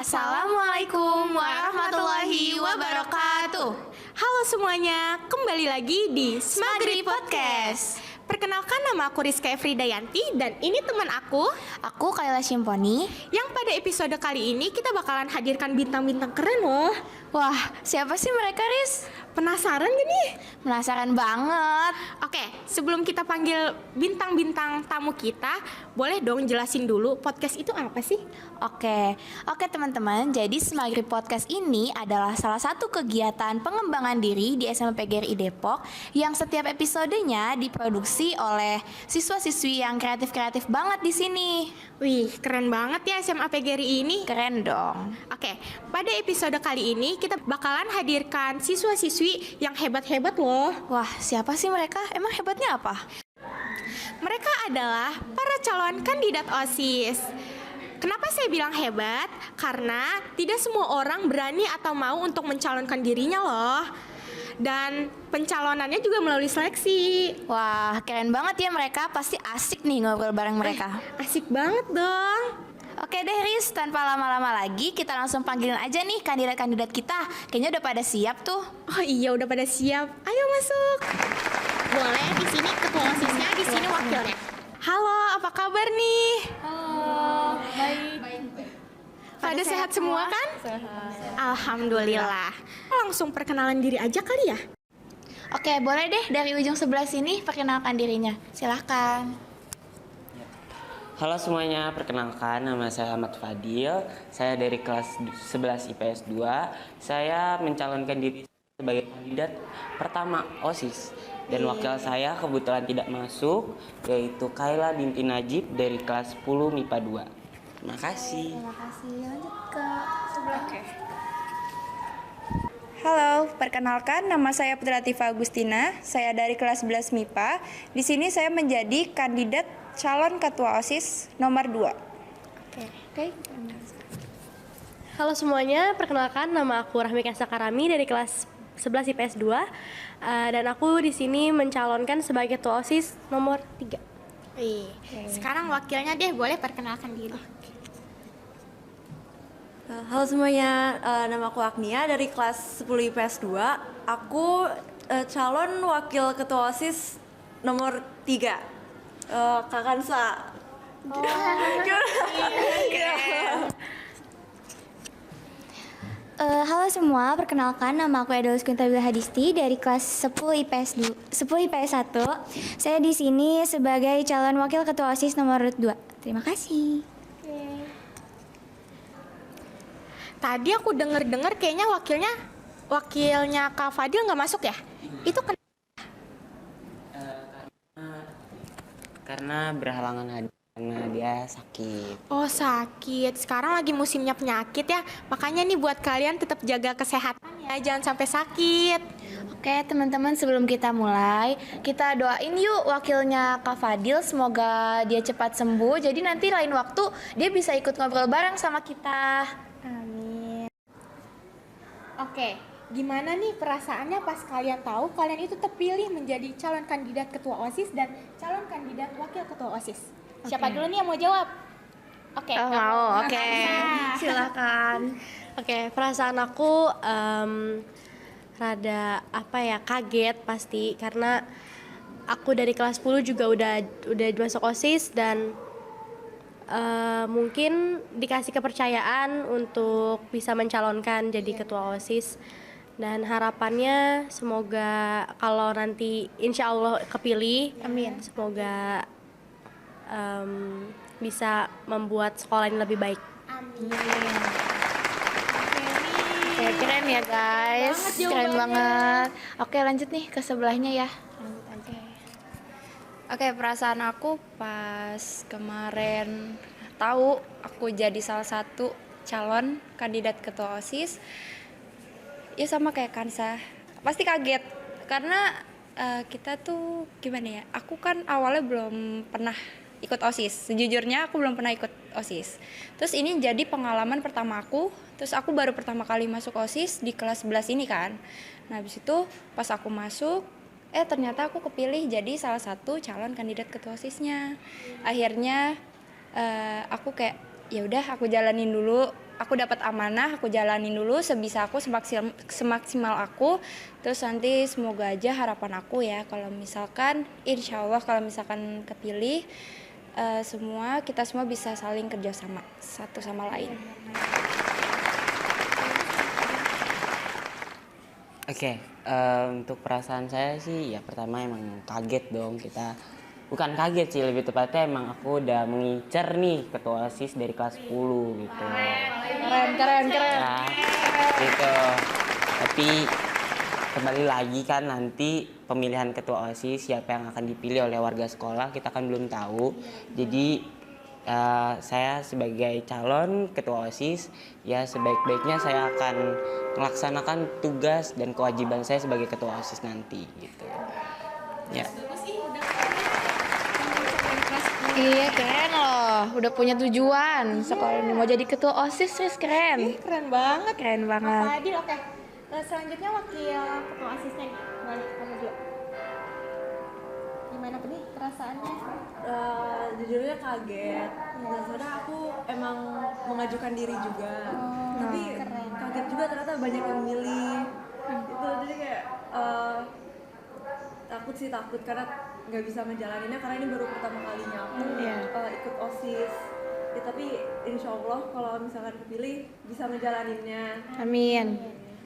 Assalamualaikum warahmatullahi wabarakatuh. Halo semuanya, kembali lagi di Smagri Podcast. Perkenalkan, nama aku Rizka Efridayanti dan ini teman aku Kayla Shimponi. yang pada episode kali ini kita bakalan hadirkan bintang-bintang keren loh. Wah, siapa sih mereka, Riz? Penasaran gak nih? Penasaran banget. Oke, sebelum kita panggil bintang-bintang tamu kita, boleh dong jelasin dulu podcast itu apa sih? Oke teman-teman, jadi Smagri Podcast ini adalah salah satu kegiatan pengembangan diri di SMA PGRI Depok yang setiap episodenya diproduksi oleh siswa-siswi yang kreatif-kreatif banget di sini. Wih, keren banget ya SMA PGRI ini. Keren dong. Oke, pada episode kali ini kita bakalan hadirkan siswa-siswi yang hebat-hebat loh. Wah, siapa sih mereka? Emang hebatnya apa? Mereka adalah para calon kandidat OSIS. Kenapa saya bilang hebat? Karena tidak semua orang berani atau mau untuk mencalonkan dirinya loh. Dan pencalonannya juga melalui seleksi. Wah, keren banget ya mereka. Pasti asik nih ngobrol bareng mereka. Asik banget dong. Oke deh Riz, tanpa lama-lama lagi kita langsung panggilin aja nih kandidat-kandidat kita. Kayaknya udah pada siap tuh. Oh iya, udah pada siap. Ayo masuk. Boleh, di sini ketua OSISnya, di sini wakilnya. Halo, apa kabar nih? Halo, baik. Pada sehat semua kan? Sehat. Alhamdulillah. Langsung perkenalan diri aja kali ya? Oke, boleh deh dari ujung sebelah sini perkenalkan dirinya. Silahkan. Halo semuanya, perkenalkan nama saya Ahmad Fadil. Saya dari kelas 11 IPS 2. Saya mencalonkan diri sebagai kandidat pertama OSIS. Dan wakil saya kebetulan tidak masuk, yaitu Kayla binti Najib dari kelas 10 MIPA 2. Terima kasih. Terima kasih. Lanjut ke sebelah. Halo, perkenalkan nama saya Putra Tifa Agustina. Saya dari kelas 11 MIPA. Di sini saya menjadi kandidat calon ketua OSIS nomor 2. Oke. Halo semuanya, perkenalkan nama aku Rahmika Sakarami dari kelas 11 IPS 2 dan aku di sini mencalonkan sebagai ketua OSIS nomor 3. Sekarang wakilnya deh, boleh perkenalkan diri. Halo semuanya, nama aku Agnia dari kelas 10 IPS 2. Aku calon wakil ketua OSIS nomor 3. Kak Kansa. Halo semua, perkenalkan nama aku Edelus Quintabila Hadisti dari kelas 10 IPS 1. Saya di sini sebagai calon wakil ketua OSIS nomor 2. Terima kasih. Tadi aku denger kayaknya wakilnya Kak Fadil nggak masuk ya? Itu Karena berhalangan hadir karena dia sakit. Oh, sakit. Sekarang lagi musimnya penyakit ya. Makanya nih buat kalian tetap jaga kesehatan ya, jangan sampai sakit. Oke teman-teman, sebelum kita mulai, kita doain yuk wakilnya Kak Fadil, semoga dia cepat sembuh. Jadi nanti lain waktu dia bisa ikut ngobrol bareng sama kita. Amin. Oke, gimana nih perasaannya pas kalian tahu kalian itu terpilih menjadi calon kandidat ketua OSIS dan calon kandidat wakil ketua OSIS? Siapa dulu nih yang mau jawab? Oke, Mau, oke. Nah, Silakan. Oke, perasaan aku rada kaget pasti karena aku dari kelas 10 juga udah masuk OSIS dan mungkin dikasih kepercayaan untuk bisa mencalonkan jadi ketua OSIS. Dan harapannya semoga kalau nanti insya Allah kepilih, Amin. semoga bisa membuat sekolah ini lebih baik. Amin. Oke, keren ya guys, keren banget. Oke, lanjut nih ke sebelahnya ya. Oke, perasaan aku pas kemarin tahu aku jadi salah satu calon kandidat ketua OSIS, ya sama kayak Kansa, pasti kaget karena kita tuh gimana ya, aku kan awalnya belum pernah ikut OSIS, sejujurnya aku belum pernah ikut OSIS. Terus ini jadi pengalaman pertama aku, terus aku baru pertama kali masuk OSIS di kelas 11 ini kan. Nah habis itu pas aku masuk, ternyata aku kepilih jadi salah satu calon kandidat ketua OSISnya. Akhirnya aku kayak ya udah aku jalanin dulu, aku dapat amanah, aku jalanin dulu sebisa aku, semaksimal aku. Terus nanti semoga aja harapan aku ya, kalau misalkan insya Allah kalau misalkan kepilih, kita semua bisa saling kerjasama satu sama lain. Oke, untuk perasaan saya sih ya pertama emang kaget dong kita. Bukan kaget sih, lebih tepatnya emang aku udah mengincar nih ketua OSIS dari kelas 10 gitu. Keren. Ya, gitu. Tapi kembali lagi kan nanti pemilihan ketua OSIS siapa yang akan dipilih oleh warga sekolah kita kan belum tahu. Jadi saya sebagai calon ketua OSIS ya sebaik-baiknya saya akan melaksanakan tugas dan kewajiban saya sebagai ketua OSIS nanti gitu. Ya. Iya keren loh, udah punya tujuan sekolah ini mau jadi ketua OSIS, Riz, keren. Keren banget. Keren Kak banget. Fadil, oke. Selanjutnya wakil ketua OSISnya nih. Balik kamu dulu. Gimana tuh nih perasaannya? Jujurnya kaget. Nah, soalnya aku emang mengajukan diri juga. Tapi kaget juga ternyata banyak yang milih. Itu jadi kayak takut karena nggak bisa ngejalaninnya karena ini baru pertama kalinya aku ikut OSIS. Ya, tapi insya Allah kalau misalkan kepilih bisa ngejalaninnya. Amin.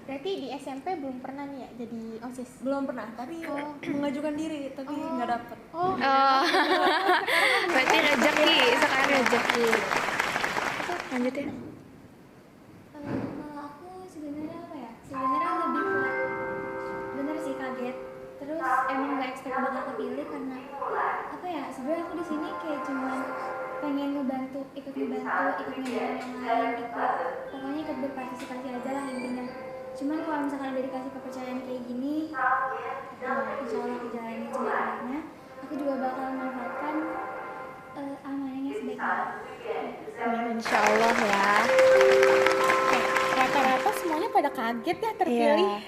Berarti di SMP belum pernah nih ya jadi OSIS? Belum pernah, tapi mengajukan diri tapi nggak dapet. Oh, berarti rezeki, sekarang rezeki. Lanjut ya. Kalau aku sebenarnya apa ya? Sebenarnya lebih ke bener sih kaget. Terus emang nggak expect bakal kepilih karena apa ya? Sebenarnya aku di sini kayak cuman pengen ikut ngebantu yang lain, pokoknya ikut berpartisipasi aja lah intinya. Cuman kalau misalkan udah dikasih kepercayaan kayak gini, insya Allah aku jalanin sebaik-baiknya. Aku juga bakal memanfaatkan amanahnya sebaik-baiknya. Insya Allah ya. Rata-rata semuanya pada kaget ya terpilih.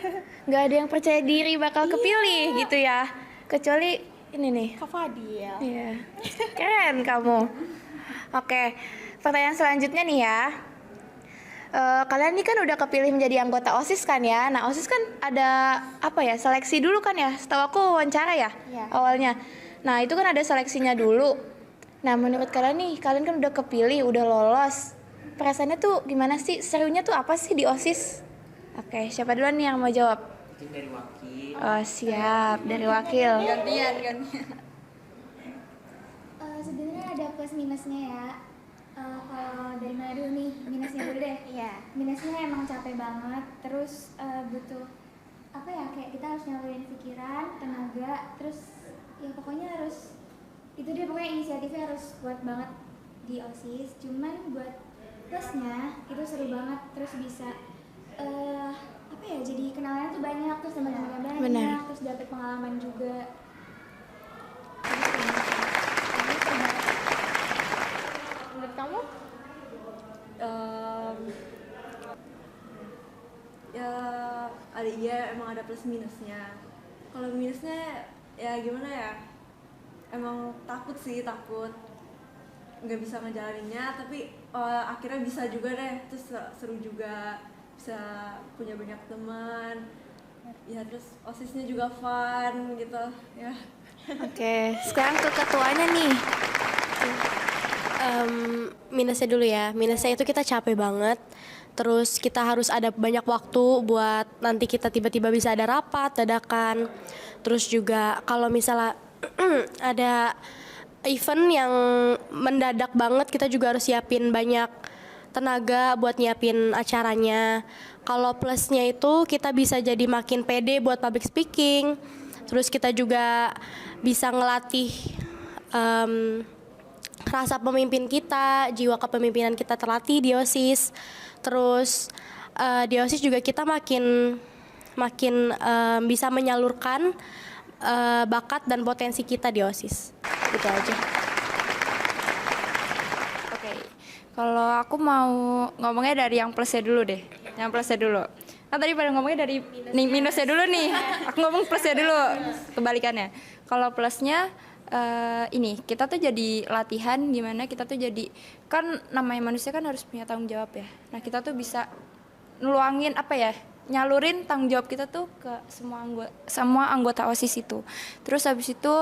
Nggak ada yang percaya diri bakal kepilih gitu ya. Kecuali ini nih. Kak Fadil. Iya. Keren kamu. Oke, pertanyaan selanjutnya nih ya. Kalian ini kan udah kepilih menjadi anggota OSIS kan ya. Nah, OSIS kan ada apa ya? Seleksi dulu kan ya. Setahu aku wawancara ya awalnya. Nah, itu kan ada seleksinya dulu. Nah, menurut kalian nih, kalian kan udah kepilih, udah lolos. Perasaannya tuh gimana sih? Serunya tuh apa sih di OSIS? Oke, siapa duluan nih yang mau jawab? Itu dari wakil. Oh, siap, dari wakil. Gantian. Sebenarnya ada plus minusnya ya. Kalau dari mana dulu nih? Minusnya dulu deh. Iya. Minusnya emang capek banget. Terus butuh apa ya? Kayak kita harus nyalurin pikiran, tenaga. Terus ya pokoknya harus itu dia, pokoknya inisiatifnya harus kuat banget di OSIS. Cuman buat plusnya itu seru banget. Terus bisa apa ya? Jadi kenalannya tuh banyak, terus teman-temannya banyak. Benar. Terus dapet pengalaman juga. Menurut kamu? Ya emang ada plus minusnya. Kalau minusnya ya gimana ya, emang takut nggak bisa ngejalaninnya, tapi akhirnya bisa juga deh, terus seru juga, bisa punya banyak teman ya, terus OSISnya juga fun gitu ya. Oke, sekarang ke ketuanya nih. Minusnya dulu ya. Minusnya itu kita capek banget. Terus kita harus ada banyak waktu buat nanti kita tiba-tiba bisa ada rapat dadakan. Terus juga kalau misalnya ada event yang mendadak banget, kita juga harus siapin banyak tenaga buat nyiapin acaranya. Kalau plusnya itu kita bisa jadi makin pede buat public speaking. Terus kita juga bisa ngelatih rasa pemimpin kita, jiwa kepemimpinan kita terlatih di OSIS. Terus di OSIS juga kita makin bisa menyalurkan bakat dan potensi kita di OSIS. Gitu aja. Oke, kalau aku mau ngomongnya dari yang plusnya dulu deh. Yang plusnya dulu. Kan tadi pada ngomongnya dari minusnya dulu nih. Aku ngomong plusnya dulu, kebalikannya. Kalau plusnya ini kita tuh jadi latihan gimana kita tuh jadi, kan namanya manusia kan harus punya tanggung jawab ya. Nah kita tuh bisa ngeluangin nyalurin tanggung jawab kita tuh ke semua anggota OSIS itu. Terus habis itu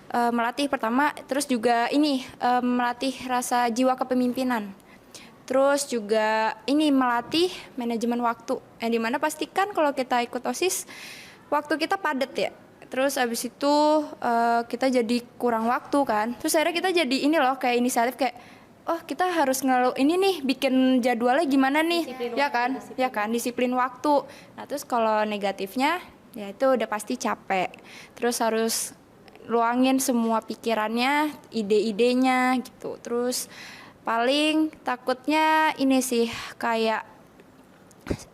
melatih pertama, terus juga ini melatih rasa jiwa kepemimpinan. Terus juga ini melatih manajemen waktu. Yang dimana pastikan kalau kita ikut OSIS waktu kita padat ya. Terus abis itu kita jadi kurang waktu kan. Terus akhirnya kita jadi ini loh kayak inisiatif kayak oh kita harus ini nih bikin jadwalnya gimana nih ya kan disiplin waktu. Nah terus kalau negatifnya ya itu udah pasti capek. Terus harus luangin semua pikirannya, ide-idenya gitu. Terus paling takutnya ini sih kayak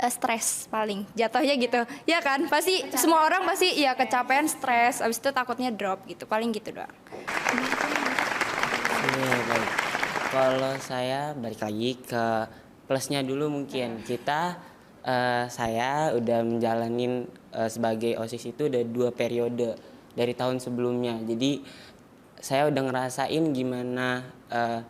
stres paling jatuhnya gitu ya kan, pasti semua orang pasti ya kecapean, stres, abis itu takutnya drop gitu, paling gitu doang. Iya, baik. Kalau saya balik lagi ke plusnya dulu mungkin saya udah menjalanin sebagai OSIS itu udah 2 periode dari tahun sebelumnya, jadi saya udah ngerasain gimana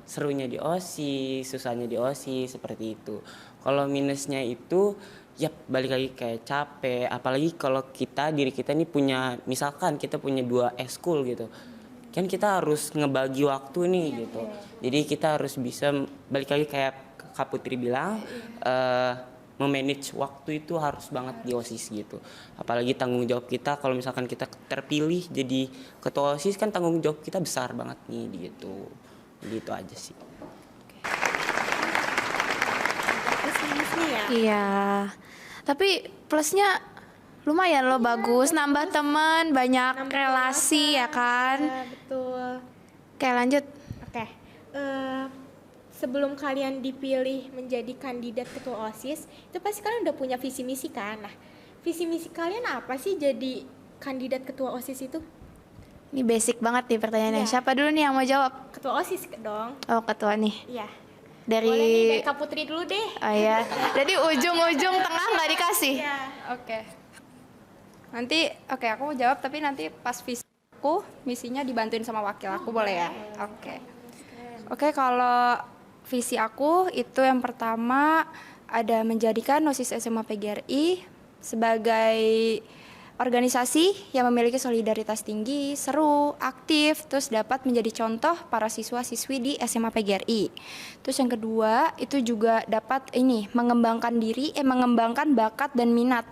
serunya di OSIS, susahnya di OSIS seperti itu. Kalau minusnya itu ya balik lagi kayak capek, apalagi kalau diri kita ini punya, misalkan kita punya 2 eskul gitu. Kan kita harus ngebagi waktu nih gitu. Jadi kita harus bisa balik lagi kayak Kak Putri bilang memanage waktu itu harus banget di OSIS gitu. Apalagi tanggung jawab kita kalau misalkan kita terpilih jadi ketua OSIS kan tanggung jawab kita besar banget nih gitu. Gitu aja sih. Iya. Tapi plusnya lumayan loh, bagus, nambah teman, banyak relasi ya kan. Betul. Oke, lanjut. Oke. Sebelum kalian dipilih menjadi kandidat ketua OSIS, itu pasti kalian udah punya visi misi kan? Nah, visi misi kalian apa sih jadi kandidat ketua OSIS itu? Ini basic banget nih pertanyaannya. Iya. Siapa dulu nih yang mau jawab? Ketua OSIS dong. Oh, ketua nih. Iya. Dari Boleh nih, dari Kak Putri dulu deh. Oh iya. Jadi ujung-ujung tengah nggak dikasih. Iya. Oke. Nanti aku mau jawab tapi nanti pas visi aku misinya dibantuin sama wakil aku, boleh ya? Oke, kalau visi aku itu yang pertama ada menjadikan OSIS SMA PGRI sebagai organisasi yang memiliki solidaritas tinggi, seru, aktif, terus dapat menjadi contoh para siswa-siswi di SMA PGRI. Terus yang kedua itu juga dapat mengembangkan bakat dan minat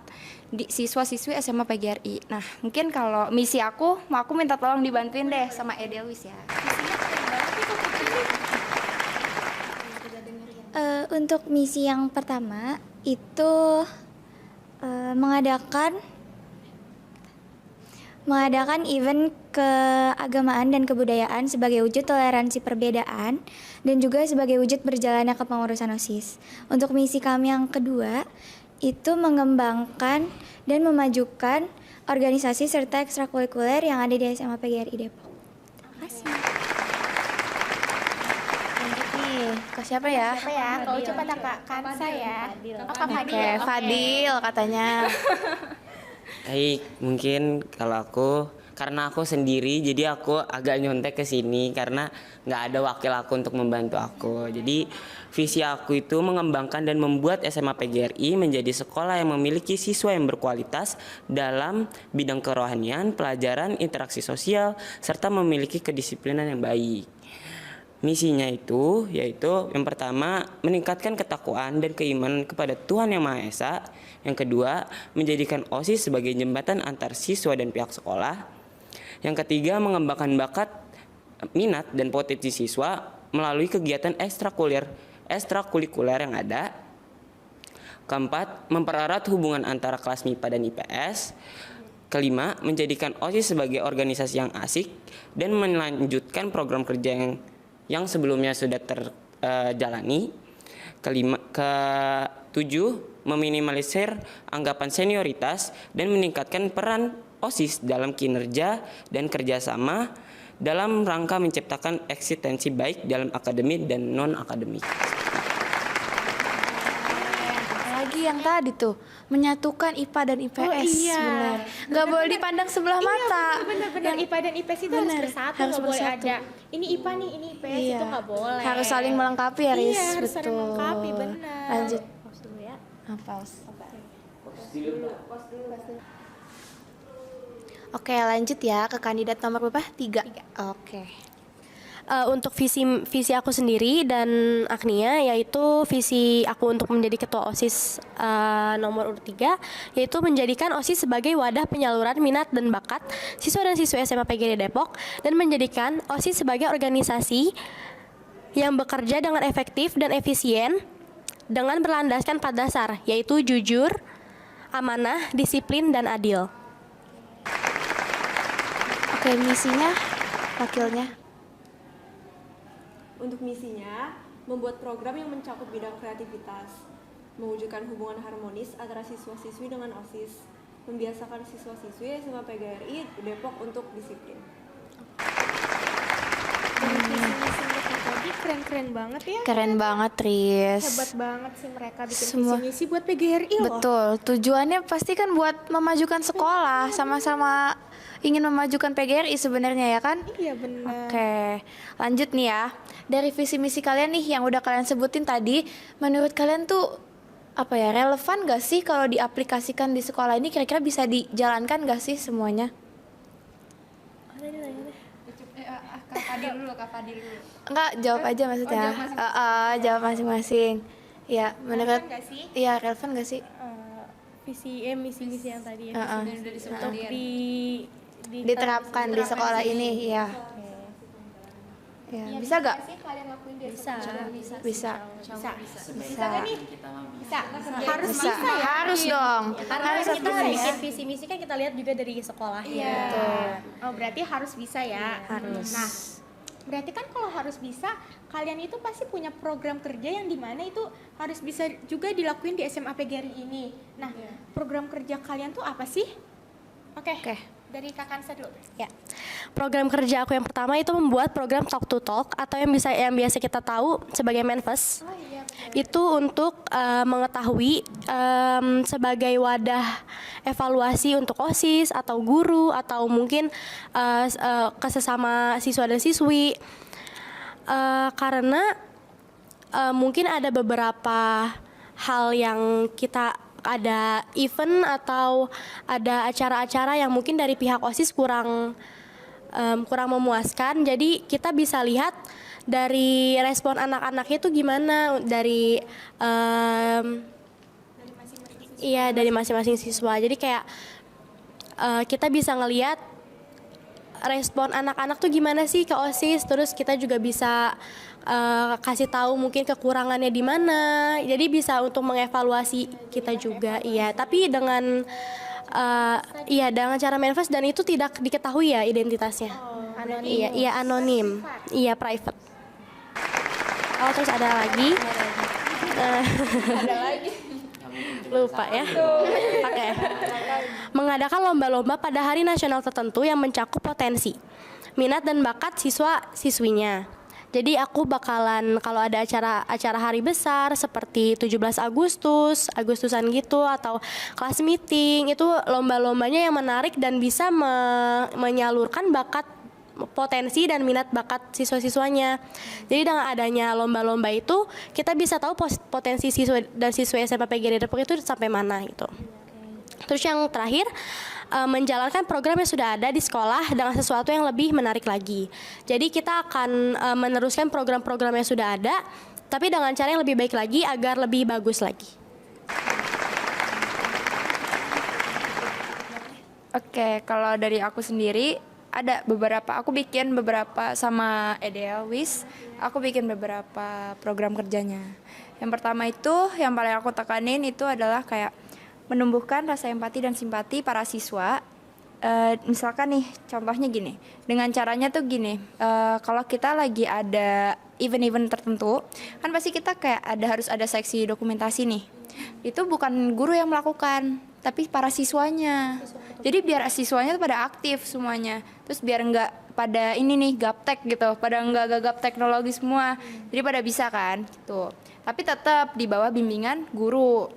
di siswa-siswi SMA PGRI. Nah, mungkin kalau misi aku minta tolong dibantuin deh sama Edelwis ya. Untuk misi yang pertama itu mengadakan event keagamaan dan kebudayaan sebagai wujud toleransi perbedaan dan juga sebagai wujud berjalannya kepengurusan OSIS. Untuk misi kami yang kedua itu mengembangkan dan memajukan organisasi serta ekstrakurikuler yang ada di SMA PGRI Depok. Terima kasih. Lanjut nih, ke siapa ya? Kalau coba Kak Kansa ya. Kak Fadil. Oke, Fadil katanya. Baik, mungkin kalau karena aku sendiri jadi aku agak nyontek ke sini karena nggak ada wakil aku untuk membantu aku. Jadi visi aku itu mengembangkan dan membuat SMA PGRI menjadi sekolah yang memiliki siswa yang berkualitas dalam bidang kerohanian, pelajaran, interaksi sosial, serta memiliki kedisiplinan yang baik. Misinya itu yaitu yang pertama meningkatkan ketakwaan dan keimanan kepada Tuhan Yang Maha Esa. Yang kedua, menjadikan OSIS sebagai jembatan antar siswa dan pihak sekolah. Yang ketiga, mengembangkan bakat, minat dan potensi siswa melalui kegiatan ekstrakurikuler yang ada. Keempat, mempererat hubungan antara kelas MIPA dan IPS. Kelima, menjadikan OSIS sebagai organisasi yang asik dan melanjutkan program kerja yang sebelumnya sudah terjalani. Ketujuh, meminimalisir anggapan senioritas dan meningkatkan peran OSIS dalam kinerja dan kerjasama dalam rangka menciptakan eksistensi baik dalam akademik dan non-akademik. Lagi yang tadi tuh menyatukan IPA dan IPS. Oh, iya. Benar. Nggak boleh dipandang sebelah mata. Benar-benar IPA dan IPS itu harus Benar, bersatu, harus nggak boleh bersatu. ada ini IPA nih, ini IPS, Iya. itu nggak boleh. Harus saling melengkapi ya, Riz. Iya, harus saling Betul. melengkapi, benar. Lanjut. Pause dulu ya. Pause. Oke, lanjut ya ke kandidat nomor berapa? 3. Oke. Untuk visi aku sendiri dan Agnia, yaitu visi aku untuk menjadi ketua OSIS nomor urut 3, yaitu menjadikan OSIS sebagai wadah penyaluran minat dan bakat siswa dan siswi SMA PGRI Depok, dan menjadikan OSIS sebagai organisasi yang bekerja dengan efektif dan efisien dengan berlandaskan 4 dasar, yaitu jujur, amanah, disiplin, dan adil. Oke, misinya wakilnya. Untuk misinya, membuat program yang mencakup bidang kreativitas, mewujudkan hubungan harmonis antara siswa-siswi dengan OSIS, membiasakan siswa-siswi SMA PGRI Depok untuk disiplin. Visi-misi mereka tadi keren-keren banget ya. Keren banget, Riz. Hebat banget sih mereka bikin Semua- visi-misi buat PGRI loh. Betul, tujuannya pasti kan buat memajukan sekolah, sama-sama ingin memajukan PGRI sebenarnya ya kan? Iya benar. Oke, lanjut nih ya. Dari visi misi kalian nih yang udah kalian sebutin tadi, menurut kalian tuh apa ya, relevan gak sih kalau diaplikasikan di sekolah ini? Kira-kira bisa dijalankan gak sih semuanya? Kak Fadil dulu. Enggak, jawab aja maksudnya. Jawab masing-masing. Ya, menurut Relevan gak sih? Iya, relevan gak sih? Misi-misi yang tadi ya. Untuk diterapkan di sekolah ini, ya. Ya, bisa gak? Bisa. Bisa kan nih? Bisa. Harus Bisa. bisa ya. Harus dong. Karena Harus kita bisa ya. bikin visi-misi kan kita lihat juga dari sekolah. Iya. Oh, berarti harus bisa ya. Harus. Nah, berarti kan kalau harus bisa, kalian itu pasti punya program kerja yang dimana itu harus bisa juga dilakuin di SMA PGRI ini. Nah, program kerja kalian tuh apa sih? Oke. Dari Kak Kansa dulu. Ya. Program kerja aku yang pertama itu membuat program Talk to Talk, atau yang biasa kita tahu sebagai Manfes. Oh iya. Itu untuk mengetahui sebagai wadah evaluasi untuk OSIS atau guru atau mungkin ke sesama siswa dan siswi. Karena mungkin ada beberapa hal yang kita ada event atau ada acara-acara yang mungkin dari pihak OSIS kurang memuaskan. Jadi kita bisa lihat dari respon anak-anaknya itu gimana dari dari masing-masing siswa. Jadi kayak kita bisa ngelihat respon anak-anak tuh gimana sih ke OSIS. Terus kita juga bisa kasih tahu mungkin kekurangannya di mana. Jadi bisa untuk mengevaluasi kita juga. Iya, tapi dengan dengan cara manifest, dan itu tidak diketahui ya identitasnya. Anonim. Iya anonim. Iya private. Oh, terus ada lagi. Lupa ya. Oke. Mengadakan lomba-lomba pada hari nasional tertentu yang mencakup potensi, minat dan bakat siswa-siswinya. Jadi aku bakalan kalau ada acara hari besar seperti 17 Agustusan gitu, atau kelas meeting, itu lomba-lombanya yang menarik dan bisa menyalurkan bakat, potensi dan minat bakat siswa-siswanya. Jadi dengan adanya lomba-lomba itu kita bisa tahu potensi siswa dan siswa SMA PGRI Depok itu sampai mana gitu. Terus yang terakhir, menjalankan program yang sudah ada di sekolah dengan sesuatu yang lebih menarik lagi. Jadi kita akan meneruskan program-program yang sudah ada, tapi dengan cara yang lebih baik lagi agar lebih bagus lagi. Oke, kalau dari aku sendiri aku bikin beberapa sama Edelwis, aku bikin beberapa program kerjanya. Yang pertama itu, yang paling aku tekanin itu adalah kayak menumbuhkan rasa empati dan simpati para siswa. Misalkan nih, contohnya gini, dengan caranya tuh gini, kalau kita lagi ada event-event tertentu, kan pasti kita kayak harus ada seksi dokumentasi nih. Itu bukan guru yang melakukan, tapi para siswanya. Jadi biar siswanya tuh pada aktif semuanya. Terus biar nggak pada ini nih gaptek gitu, pada nggak gagap teknologi semua. Jadi pada bisa kan gitu. Tapi tetap di bawah bimbingan guru.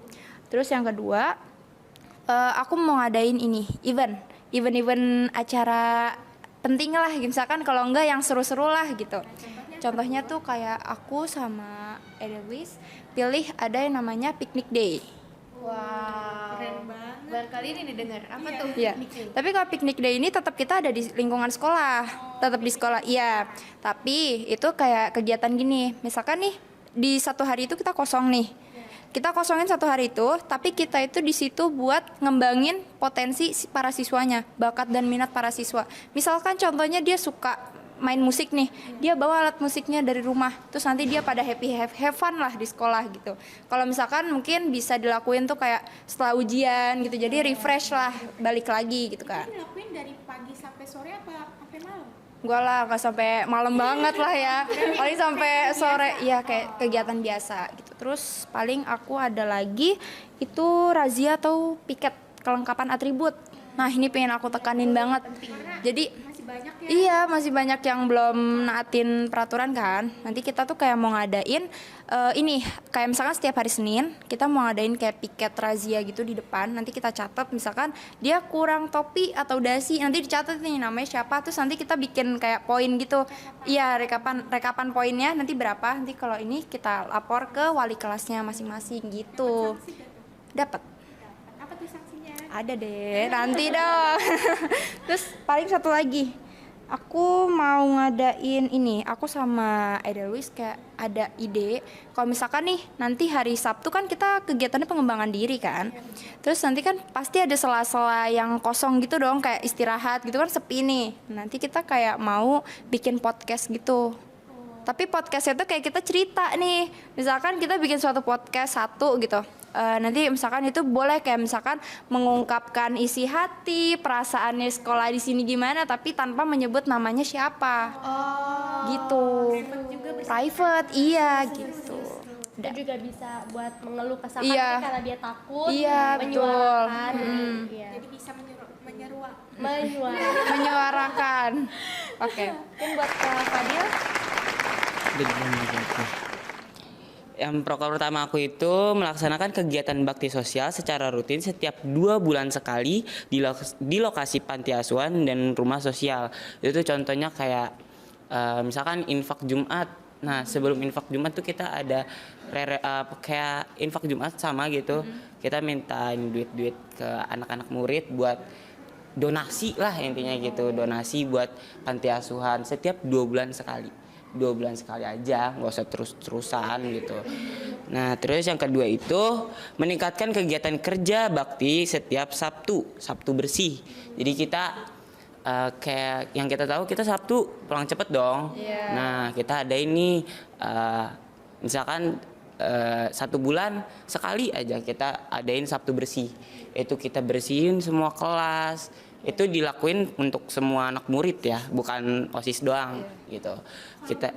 Terus yang kedua, aku mau ngadain ini event acara penting lah, misalkan kalau enggak yang seru-seru lah gitu. Contohnya tuh kayak aku sama Edelweiss pilih ada yang namanya picnic day. Wow. Keren banget. Baru kali ini didengar. Apa tuh? Iya. Tapi kalau picnic day ini tetap kita ada di lingkungan sekolah, tetap di sekolah. Iya. Tapi itu kayak kegiatan gini. Misalkan nih di satu hari itu kita kosong nih. Kita kosongin satu hari itu, tapi kita itu di situ buat ngembangin potensi para siswanya, bakat dan minat para siswa. Misalkan contohnya dia suka main musik nih, dia bawa alat musiknya dari rumah, terus nanti dia pada have fun lah di sekolah gitu. Kalau misalkan mungkin bisa dilakuin tuh kayak setelah ujian gitu, jadi refresh lah, balik lagi gitu kan. Ini lakuin dari pagi sampai sore apa sampai malam? Gua lah nggak sampai malam banget lah ya, paling sampai sore ya, kayak kegiatan biasa gitu. Terus paling aku ada lagi itu razia atau piket kelengkapan atribut. Nah ini pengen aku tekanin banget. Jadi Masih banyak ya. iya, masih banyak yang belum naatin peraturan kan. Nanti kita tuh kayak mau ngadain ini, kayak misalkan setiap hari Senin kita mau ngadain kayak piket razia gitu di depan. Nanti kita catat misalkan dia kurang topi atau dasi, nanti dicatat nih namanya siapa, terus nanti kita bikin kayak poin gitu. Iya, rekapan poinnya nanti berapa. Nanti kalau ini kita lapor ke wali kelasnya masing-masing gitu. Dapat. Apa tuh sanksinya? Ada deh, nanti dong. Terus paling satu lagi, aku mau ngadain ini. Aku sama Edelweiss kayak ada ide. Kalau misalkan nih nanti hari Sabtu kan kita kegiatannya pengembangan diri kan. Terus nanti kan pasti ada sela-sela yang kosong gitu dong, kayak istirahat gitu kan, sepi nih. Nanti kita kayak mau bikin podcast gitu. Tapi podcastnya tuh kayak kita cerita nih. Misalkan kita bikin suatu podcast satu gitu. Nanti misalkan itu boleh kayak misalkan mengungkapkan isi hati, perasaannya sekolah di sini gimana, tapi tanpa menyebut namanya siapa. Gitu. Private, iya gitu. Itu juga bisa buat mengeluh kesah Iya. karena dia takut, Iya, betul. menyuarakan. Iya. Jadi bisa menyeruak. Menyuarakan. Oke. Mungkin buat Fadil. Yang program pertama aku itu melaksanakan kegiatan bakti sosial secara rutin setiap 2 bulan sekali di lokasi panti asuhan dan rumah sosial. Itu contohnya kayak misalkan infak Jumat. Nah sebelum infak Jumat tuh kita ada kayak infak Jumat sama gitu. Kita minta duit-duit ke anak-anak murid buat donasi lah intinya gitu. Donasi buat panti asuhan setiap 2 bulan sekali. 2 bulan sekali aja, nggak usah terus-terusan gitu. Nah terus yang kedua itu meningkatkan kegiatan kerja bakti setiap Sabtu bersih. Jadi kita kayak yang kita tahu kita Sabtu pulang cepet dong. Nah kita ada ini misalkan 1 bulan sekali aja kita adain Sabtu bersih. Itu kita bersihin semua kelas. Itu dilakuin untuk semua anak murid ya, bukan OSIS doang gitu. Kita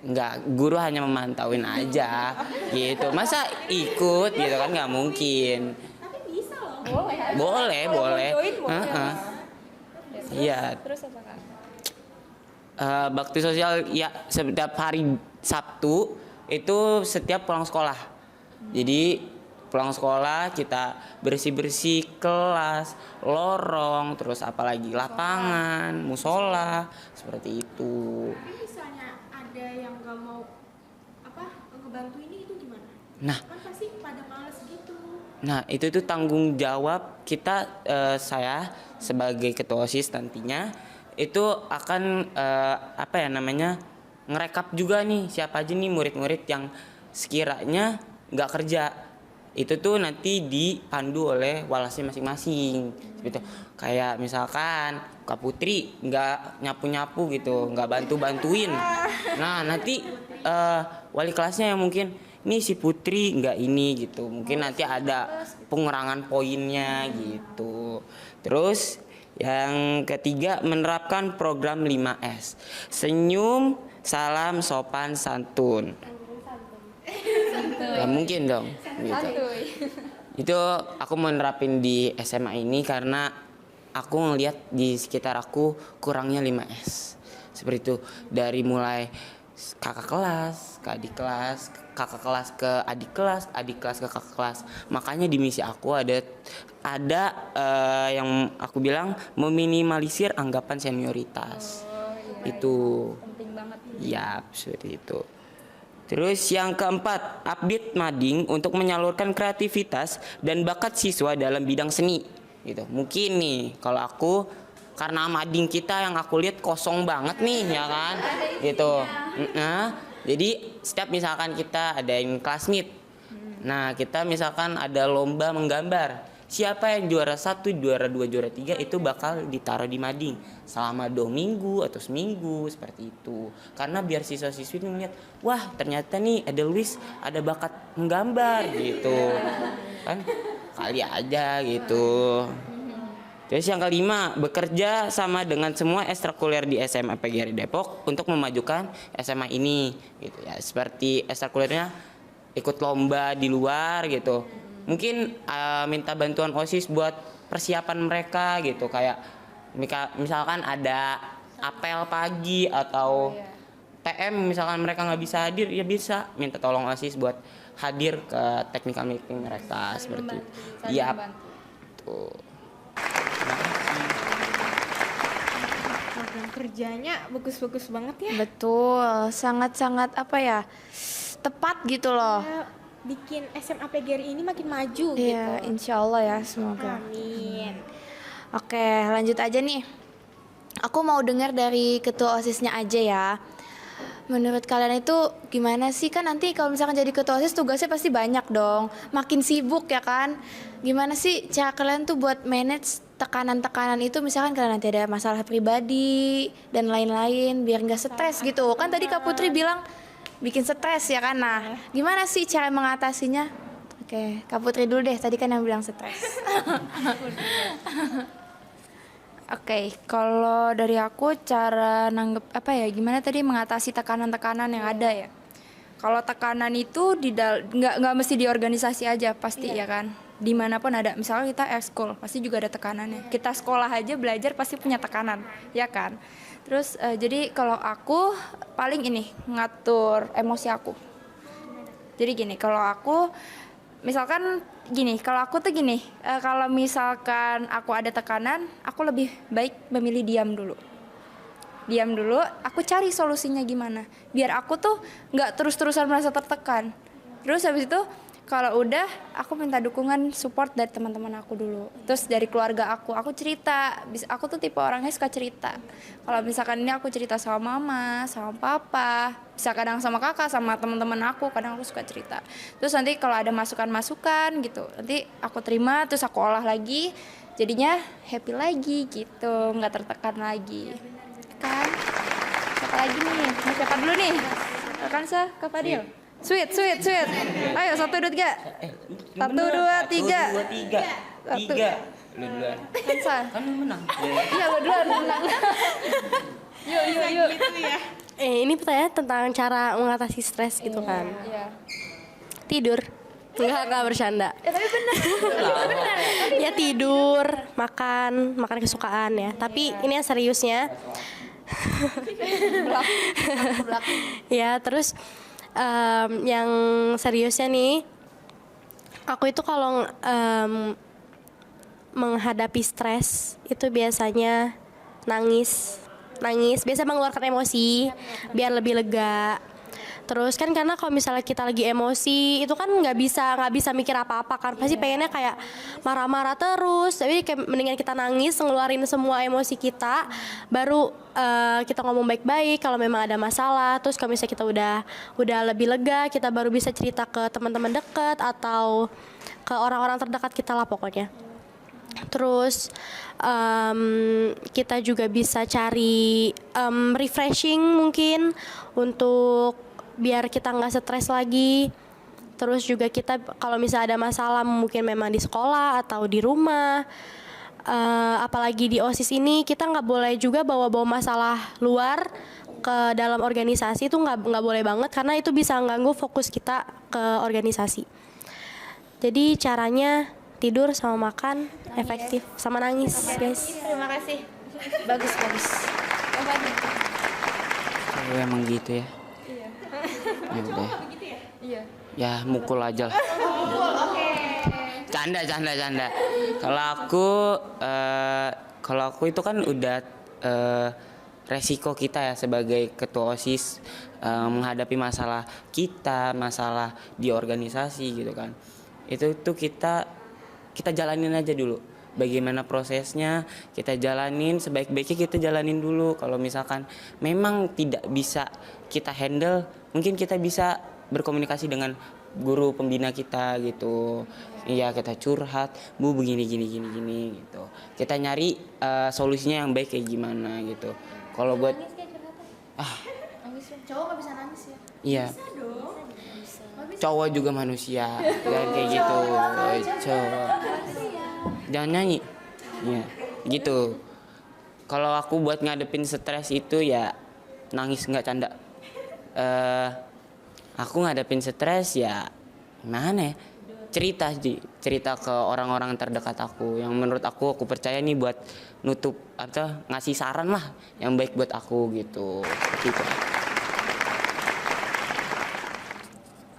nggak, guru hanya memantauin aja gitu. Masa ikut gitu kan nggak mungkin. Tapi bisa loh. Boleh. Iya. Terus apa Kak? Bakti sosial ya setiap hari Sabtu itu setiap pulang sekolah. Jadi pulang sekolah kita bersih-bersih kelas, lorong, terus apalagi lapangan, musola, seperti itu. Tapi misalnya ada yang nggak mau ngebantu ini, itu gimana? Nah, Kan pasti pada males gitu. Nah, itu tuh tanggung jawab kita, saya sebagai ketua OSIS nantinya itu akan ngerekap juga nih siapa aja nih murid-murid yang sekiranya nggak kerja. Itu tuh nanti dipandu oleh walasnya masing-masing gitu. Kayak misalkan Kak Putri nggak nyapu-nyapu gitu, nggak bantu-bantuin. Nah, nanti wali kelasnya yang mungkin ini si Putri nggak ini gitu, mungkin nanti ada pengurangan poinnya gitu. Terus yang ketiga menerapkan program 5S, senyum, salam, sopan, santun. Gak mungkin dong gitu. Itu aku mau nerapin di SMA ini karena aku ngelihat di sekitar aku kurangnya 5S seperti itu, dari mulai kakak kelas ke adik kelas, kakak kelas ke adik kelas, adik kelas ke kakak kelas. Makanya di misi aku ada yang aku bilang meminimalisir anggapan senioritas. Itu Penting banget. ya seperti itu. Terus yang keempat, update mading untuk menyalurkan kreativitas dan bakat siswa dalam bidang seni. Gitu. Mungkin nih kalau aku karena mading kita yang aku lihat kosong banget nih ya kan, gitu. Nah, jadi setiap misalkan kita ada yang kelas meet, nah kita misalkan ada lomba menggambar. Siapa yang juara 1, juara 2, juara 3 itu bakal ditaruh di mading selama 2 minggu atau seminggu seperti itu. Karena biar siswa-siswi ngeliat, wah ternyata nih ada Luis ada bakat menggambar gitu. Kan kali aja gitu. Terus yang kelima, bekerja sama dengan semua ekstrakurikuler di SMA PGRI Depok untuk memajukan SMA ini gitu ya. Seperti ekstrakurikulernya ikut lomba di luar gitu. Mungkin minta bantuan OSIS buat persiapan mereka gitu, kayak misalkan ada apel pagi atau TM misalkan mereka nggak bisa hadir, ya bisa minta tolong OSIS buat hadir ke technical meeting mereka seperti itu. Iya. Tuh. Program kerjanya bagus-bagus banget ya. Betul, sangat-sangat apa ya, tepat gitu loh. Ya, bikin SMA PGRI ini makin maju Iya, gitu. insya Allah ya, semoga. Amin. Oke, lanjut aja nih. Aku mau dengar dari ketua OSISnya aja ya. Menurut kalian itu gimana sih? Kan nanti kalau misalkan jadi ketua OSIS tugasnya pasti banyak dong. Makin sibuk ya kan? Gimana sih cara kalian tuh buat manage tekanan-tekanan itu? Misalkan kalian nanti ada masalah pribadi dan lain-lain biar nggak stres gitu. Kan tadi Kak Putri bilang bikin stres ya kan? Nah, gimana sih cara mengatasinya? Oke, Kak Putri dulu deh. Tadi kan yang bilang stres. Oke, kalau dari aku cara nanggep apa ya, gimana tadi mengatasi tekanan-tekanan yang ada ya. Kalau tekanan itu nggak mesti di organisasi aja pasti ya kan. Dimanapun ada, misalnya kita ekskul pasti juga ada tekanannya. Kita sekolah aja belajar pasti punya tekanan, ya kan. Terus jadi kalau aku paling ini ngatur emosi aku. Jadi gini, kalau aku misalkan gini, kalau aku tuh gini, kalau misalkan aku ada tekanan, aku lebih baik memilih diam dulu. Diam dulu, aku cari solusinya gimana. Biar aku tuh nggak terus-terusan merasa tertekan. Terus habis itu, kalau udah, aku minta dukungan support dari teman-teman aku dulu. Terus dari keluarga aku cerita. Aku tuh tipe orangnya suka cerita. Kalau misalkan ini aku cerita sama mama, sama papa, bisa kadang sama kakak, sama teman-teman aku, kadang aku suka cerita. Terus nanti kalau ada masukan-masukan gitu, nanti aku terima, terus aku olah lagi, jadinya happy lagi gitu, nggak tertekan lagi. Kan? Siapa lagi nih? Mau siapa dulu nih? Kan Kak Fadil? Sweet. Ayo 1, 2, 3. 1, 2, 3. 1, 2, 3. Satu. 3. Lu duluan. Kansa. Kan lu menang. Iya, lo duluan menang. Yuk. Gitu ya. Ini pertanyaan tentang cara mengatasi stres gitu kan. Iya. Tidur. Enggak bercanda. Tapi benar. Ya tidur, makan kesukaan ya. Tapi ini yang seriusnya. Ya, terus yang seriusnya nih, aku itu kalau menghadapi stres itu biasanya nangis, biasa mengeluarkan emosi biar lebih lega. Terus kan karena kalau misalnya kita lagi emosi itu kan nggak bisa mikir apa-apa kan, pasti pengennya kayak marah-marah terus. Tapi kayak mendingan kita nangis, ngeluarin semua emosi kita, baru kita ngomong baik-baik kalau memang ada masalah. Terus kalau misalnya kita udah lebih lega, kita baru bisa cerita ke teman-teman dekat atau ke orang-orang terdekat kita lah pokoknya. Terus kita juga bisa cari refreshing mungkin untuk biar kita nggak stres lagi. Terus juga kita kalau misalnya ada masalah mungkin memang di sekolah atau di rumah, apalagi di OSIS ini kita nggak boleh juga bawa masalah luar ke dalam organisasi. Itu nggak boleh banget karena itu bisa ganggu fokus kita ke organisasi. Jadi caranya tidur sama makan efektif sama nangis, guys. Terima kasih. Bagus. Emang gitu ya. Ya udah. Begitu ya? Iya. Ya mukul aja lah. Canda. Kalau aku itu kan udah resiko kita ya sebagai ketua OSIS, menghadapi masalah di organisasi gitu kan. Itu kita jalanin aja dulu. Bagaimana prosesnya kita jalanin, sebaik-baiknya kita jalanin dulu. Kalau misalkan memang tidak bisa kita handle, mungkin kita bisa berkomunikasi dengan guru pembina kita gitu. Iya, kita curhat, Bu begini gini gitu. Kita nyari solusinya yang baik kayak gimana gitu. Kalau buat Cowok nggak bisa nangis ya? iya. Cowok juga manusia. Jangan kayak gitu. Cowok. Jangan nyanyi. Iya, gitu. Kalau aku buat ngadepin stres itu ya nangis, nggak canda. Aku ngadepin stres ya gimana ya? Cerita ke orang-orang terdekat aku yang menurut aku percaya nih buat nutup atau ngasih saran lah yang baik buat aku gitu. Gitu.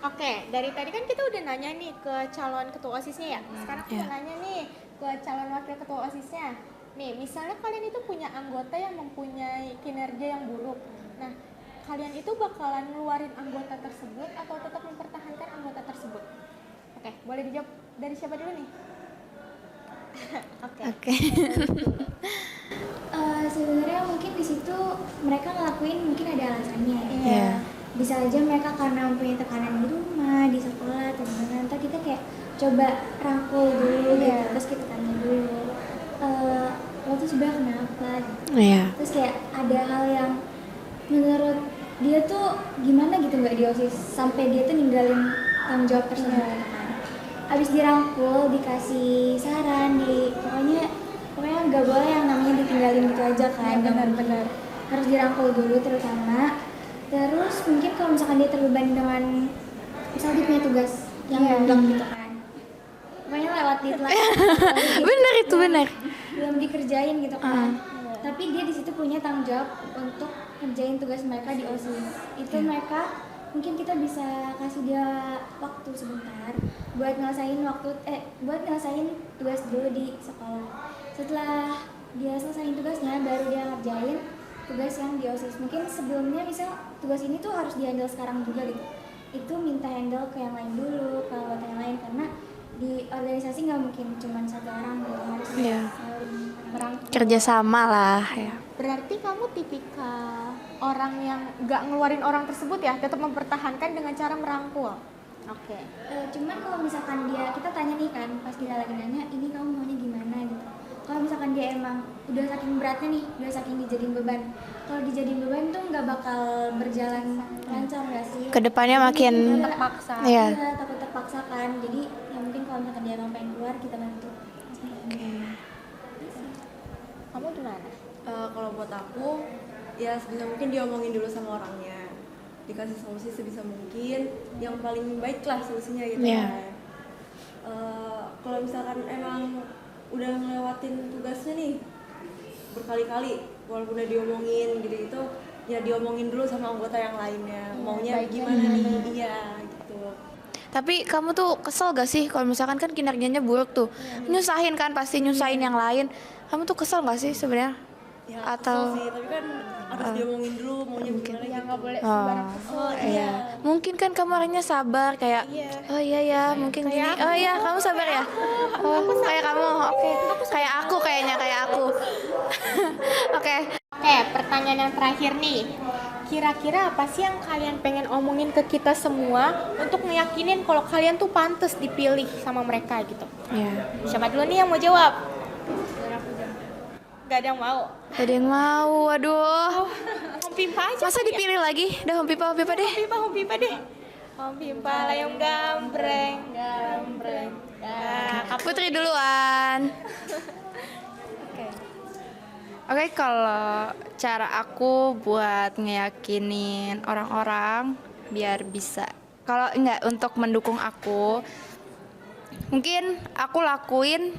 Oke, dari tadi kan kita udah nanya nih ke calon ketua OSISnya ya. Sekarang aku mau nanya nih ke calon wakil ketua OSISnya. Nih, misalnya kalian itu punya anggota yang mempunyai kinerja yang buruk. Nah, kalian itu bakalan ngeluarin anggota tersebut atau tetap mempertahankan anggota tersebut? Oke, boleh dijawab dari siapa dulu nih? Oke. Sebenarnya mungkin di situ mereka ngelakuin mungkin ada alasannya. Iya. Bisa aja mereka karena mempunyai tekanan di rumah, di sekolah, atau di mana. Ntar kita kayak coba rangkul dulu gitu, terus kita tanya dulu. Lo tuh sebenarnya kenapa? Gitu. Iya. Terus kayak ada hal yang menurut dia tuh gimana gitu nggak di OSIS sampai dia tuh ninggalin tanggung jawab tersebut gitu kan. Abis dirangkul, dikasih saran, pokoknya nggak boleh yang namanya ditinggalin gitu aja kan. Benar-benar harus dirangkul dulu terutama. Terus mungkin kalau misalkan dia terbebani dengan misalnya dia punya tugas yang belum gitu kan, pokoknya lewat deadline. Bener itu bener. Belum dikerjain gitu kan. Tapi dia di situ punya tanggung jawab untuk ngerjain tugas mereka di OSIS. Itu mereka mungkin kita bisa kasih dia waktu sebentar buat ngelesain tugas dulu di sekolah. Setelah dia selesaiin tugasnya baru dia ngerjain tugas yang di OSIS. Mungkin sebelumnya misal tugas ini tuh harus di-handle sekarang juga gitu. Itu minta handle ke yang lain dulu, ke anggota yang lain, karena di organisasi nggak mungkin cuma satu orang gitu, harus saling merangkul. Kerjasama lah ya. Berarti kamu tipikal orang yang nggak ngeluarin orang tersebut ya, tetap mempertahankan dengan cara merangkul. Oke. Cuman kalau misalkan kita tanya nih kan, pas kita lagi nanya, ini kamu maunya gimana gitu. Kalau misalkan dia emang udah saking beratnya nih, udah saking dijadiin beban. Kalau dijadiin beban tuh nggak bakal berjalan lancar nggak sih? Kedepannya makin Terpaksa. Iya. Iya, takut terpaksa kan. Jadi ya mungkin kalau misalkan dia emang pengen keluar, kita bantu. Kamu gimana? Kalau buat aku, ya sebisa mungkin diomongin dulu sama orangnya, dikasih solusi sebisa mungkin yang paling baik lah solusinya gitu kan. Kalau misalkan emang udah ngelewatin tugasnya nih berkali-kali, walaupun udah diomongin gitu ya diomongin dulu sama anggota yang lainnya, maunya gimana nih, iya gitu. Tapi kamu tuh kesel gak sih kalau misalkan kan kinerjanya buruk tuh? Nyusahin kan, pasti nyusahin yang lain. Kamu tuh kesel gak sih sebenarnya? Ya, Atau kesel sih, tapi kan harus diomongin dulu maunya gimana gitu. Nggak boleh sembarang kesel. Iya. Mungkin kan kamu orangnya sabar kayak oh iya ya, mungkin gini. Oh iya, kamu sabar ya? Oh, kayak kamu. Oke. Kayak aku kayaknya kayak aku. Oke. Oke, pertanyaan yang terakhir nih. Kira-kira apa sih yang kalian pengen omongin ke kita semua untuk ngeyakinin kalau kalian tuh pantas dipilih sama mereka gitu? Iya. Siapa dulu nih yang mau jawab? Gak ada yang mau. Gak ada yang mau, aduh. Om Pimpa aja. Masa dipilih lagi? Udah Om Pipa deh. Om Pimpa deh. Om Pimpa layang gambreng. Nah, Putri duluan. Oke, kalau cara aku buat ngeyakinin orang-orang biar bisa, kalau enggak untuk mendukung aku, mungkin aku lakuin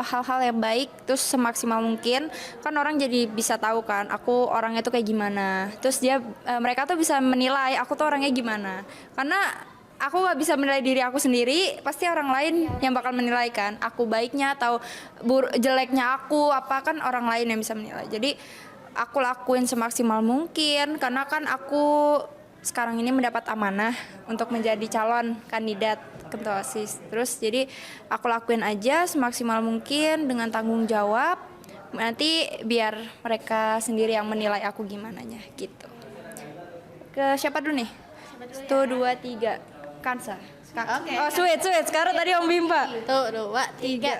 hal-hal yang baik terus semaksimal mungkin, kan orang jadi bisa tahu kan aku orangnya tuh kayak gimana, terus mereka tuh bisa menilai aku tuh orangnya gimana, karena aku nggak bisa menilai diri aku sendiri, pasti orang lain yang bakal menilai kan aku baiknya atau jeleknya aku apa, kan orang lain yang bisa menilai. Jadi aku lakuin semaksimal mungkin karena kan aku sekarang ini mendapat amanah untuk menjadi calon kandidat ketua OSIS. Terus jadi aku lakuin aja semaksimal mungkin dengan tanggung jawab. Nanti biar mereka sendiri yang menilai aku gimananya gitu. Ke siapa dulu nih? 1, 2, 3. Kansa. Oke. Oh, sweet. Sekarang tadi Om Bimpa. 1, 2, 3.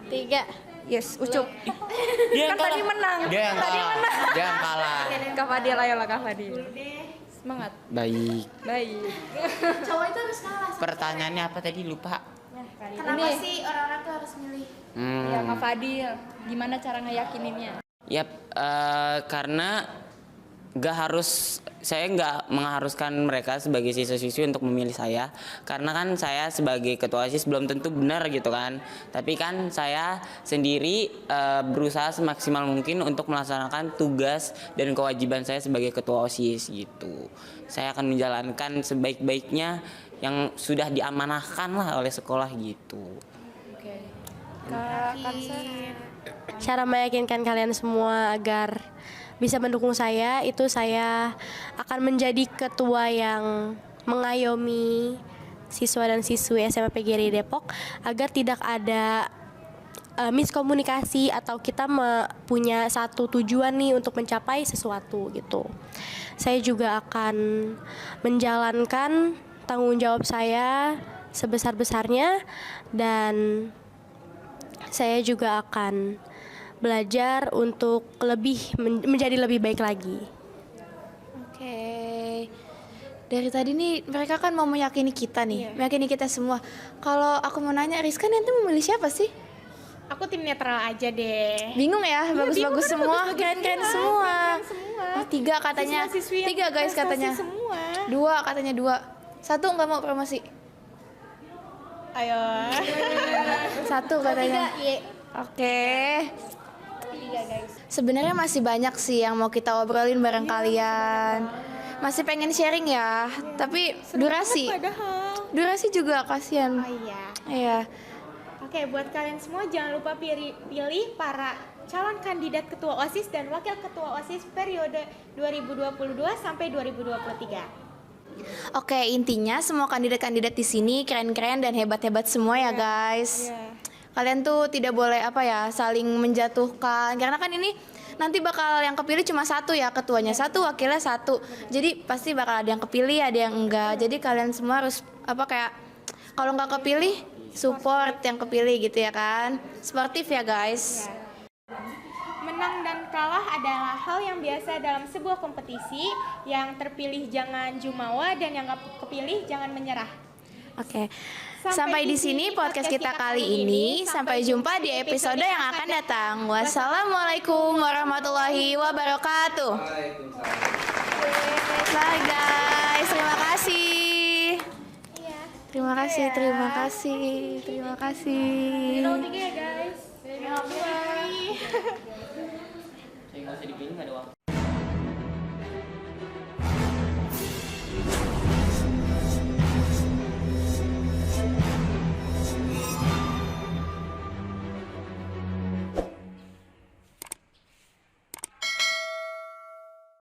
1. Yes, Ucup. Dia Kan tadi menang. Dia yang kalah. Kak Fadil, ayolah Kak Fadil. Semangat. Baik. Cowok itu harus kalah. Pertanyaannya apa tadi lupa? Kenapa sih orang-orang tuh harus milih? Ya Kak Fadil, gimana cara ngeyakininnya? Yap, karena saya nggak mengharuskan mereka sebagai siswa-siswi untuk memilih saya, karena kan saya sebagai ketua OSIS belum tentu benar gitu kan, tapi kan saya sendiri berusaha semaksimal mungkin untuk melaksanakan tugas dan kewajiban saya sebagai ketua OSIS gitu. Saya akan menjalankan sebaik-baiknya yang sudah diamanahkan lah oleh sekolah gitu. Oke. Kak Kansa. Cara meyakinkan kalian semua agar bisa mendukung saya, itu saya akan menjadi ketua yang mengayomi siswa dan siswi SMA PGRI Depok agar tidak ada miskomunikasi atau kita punya satu tujuan nih untuk mencapai sesuatu gitu. Saya juga akan menjalankan tanggung jawab saya sebesar-besarnya, dan saya juga akan belajar untuk menjadi lebih baik lagi. Oke. Dari tadi nih mereka kan mau meyakini kita nih, meyakini kita semua. Kalau aku mau nanya, Rizka nanti memilih siapa sih? Aku tim netral aja deh. Bingung ya, bagus-bagus semua, keren-keren semua. Oh, 3 katanya, Siswa-siswi yang 3 guys berprestasi katanya. semua. 2 katanya 2. 1 nggak mau promosi. Ayo. 1 katanya. Oke. Sebenarnya masih banyak sih yang mau kita obrolin bareng kalian. Masih pengen sharing ya, tapi durasi juga kasihan. Oh iya. Iya. Oke, buat kalian semua jangan lupa pilih para calon kandidat ketua OSIS dan wakil ketua OSIS periode 2022 sampai 2023. Oke, intinya semua kandidat-kandidat di sini keren-keren dan hebat-hebat semua ya guys. Kalian tuh tidak boleh saling menjatuhkan, karena kan ini nanti bakal yang kepilih cuma 1 ya, ketuanya 1, wakilnya 1. Jadi pasti bakal ada yang kepilih, ada yang enggak. Jadi kalian semua harus kalau nggak kepilih support yang kepilih gitu ya kan. Sportif ya guys. Menang dan kalah adalah hal yang biasa dalam sebuah kompetisi. Yang terpilih jangan jumawa dan yang nggak kepilih jangan menyerah. Oke. Sampai di sini podcast kita kali ini. Sampai jumpa di episode yang akan datang. Wassalamualaikum warahmatullahi wabarakatuh. Bye guys. Terima kasih. Terima kasih. Terima kasih. Roll 3 ya guys. Saya nggak usah dipilih, nggak ada waktu.